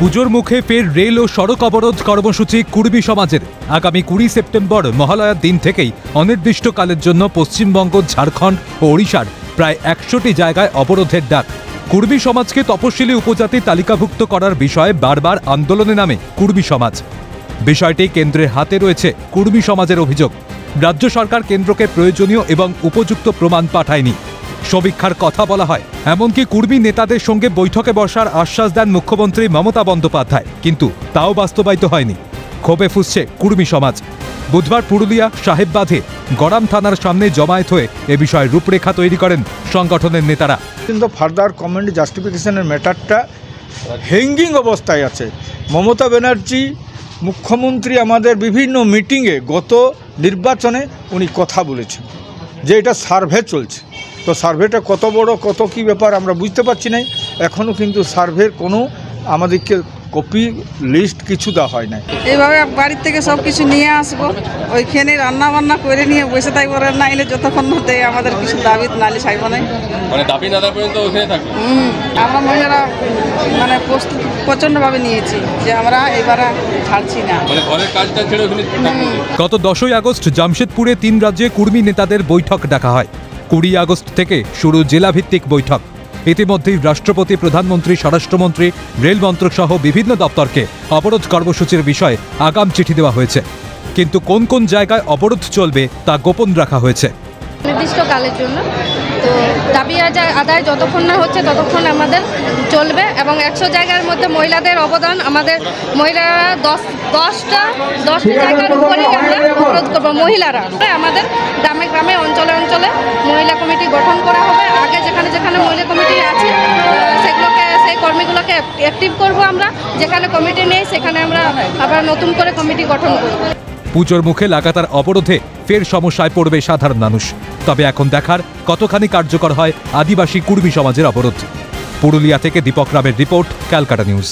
পুজোর মুখে ফের রেল ও সড়ক অবরোধ কর্মসূচি কুর্মী সমাজের। আগামী 20 সেপ্টেম্বর মহালয়ার দিন থেকেই অনির্দিষ্টকালের জন্য পশ্চিমবঙ্গ, ঝাড়খণ্ড ও ওড়িশার প্রায় 100টি জায়গায় অবরোধের ডাক। কুর্মী সমাজকে তপশিলি উপজাতি তালিকাভুক্ত করার বিষয়ে বারবার আন্দোলনে নামে কুর্মী সমাজ। বিষয়টি কেন্দ্রের হাতে রয়েছে কুর্মী সমাজের অভিযোগ। রাজ্য সরকার কেন্দ্রকে প্রয়োজনীয় এবং উপযুক্ত প্রমাণ পাঠায়নি। সমীক্ষার কথা বলা হয়, এমনকি কুর্মী নেতাদের সঙ্গে বৈঠকে বসার আশ্বাস দেন মুখ্যমন্ত্রী মমতা বন্দ্যোপাধ্যায়, কিন্তু তাও বাস্তবায়িত হয়নি। ক্ষোভে ফুঁসছে কুর্মী সমাজ। বুধবার পুরুলিয়া সাহেববাঁধে গড়াম থানার সামনে জমায়েত হয়ে এ বিষয়ে রূপরেখা তৈরি করেন সংগঠনের নেতারা। কিন্তু ফার্দার কমেন্ট জাস্টিফিকেশনের ম্যাটারটা হ্যাঙ্গিং অবস্থায় আছে। মমতা ব্যানার্জি মুখ্যমন্ত্রী আমাদের বিভিন্ন মিটিংয়ে গত নির্বাচনে উনি কথা বলেছেন যে এটা সার্ভে চলছে। তো সার্ভেটা কত বড়, কত কি ব্যাপার আমরা বুঝতে পারছি না। এখনও কিন্তু সার্ভের কোনো আমাদেরকে কপি লিস্ট কিছু দেওয়া হয় না। এইভাবে বাড়ির থেকে সব কিছু নিয়ে আসবো, ওইখানে রান্না বান্না করে নিয়ে বসে থাকবো, না এলে যতক্ষণ না দেয় আমাদের কিছু দাবি নালিশ চাইব না। মানে দাবি না দেওয়া পর্যন্ত ওখানে থাকবে। আমরা মহিলারা মানে প্রস্তুত প্রচণ্ডভাবে নিয়েছি যে আমরা এবার ছাড়ছি না। মানে ঘরের কাজটা ছেড়ে ওখানে থাকবে। গত 10ই আগস্ট জামশেদপুরে 3 রাজ্যে কুর্মী নেতাদের বৈঠক ডাকা হয়। 20 আগস্ট থেকে শুরু জেলাভিত্তিক বৈঠক। ইতিমধ্যেই রাষ্ট্রপতি, প্রধানমন্ত্রী, স্বরাষ্ট্রমন্ত্রী, রেল মন্ত্রক সহ বিভিন্ন দপ্তরকে অবরোধ কর্মসূচির বিষয়ে আগাম চিঠি দেওয়া হয়েছে, কিন্তু কোন কোন জায়গায় অবরোধ চলবে তা গোপন রাখা হয়েছে। নির্দিষ্টকালের জন্য তো দাবি আদায় যতক্ষণ না হচ্ছে ততক্ষণ আমাদের চলবে, এবং 100 জায়গার মধ্যে মহিলাদের অবদান, আমাদের মহিলারা 10টা জায়গার উপরে আমরা অবরোধ করবো। মহিলারা আমাদের গ্রামে গ্রামে অঞ্চলে অঞ্চলে মহিলা কমিটি গঠন করা হবে। আগে যেখানে যেখানে মহিলা কমিটি আছে সেগুলোকে, সেই কর্মীগুলোকে অ্যাক্টিভ করব আমরা। যেখানে কমিটি নেই সেখানে আমরা আবার নতুন করে কমিটি গঠন করব। পুজোর মুখে লাগাতার অবরোধে ফের সমস্যায় পড়বে সাধারণ মানুষ। তবে এখন দেখার কতখানি কার্যকর হয় আদিবাসী কুর্মী সমাজের অবরোধ। পুরুলিয়া থেকে দীপক রামের রিপোর্ট, ক্যালকাটা নিউজ।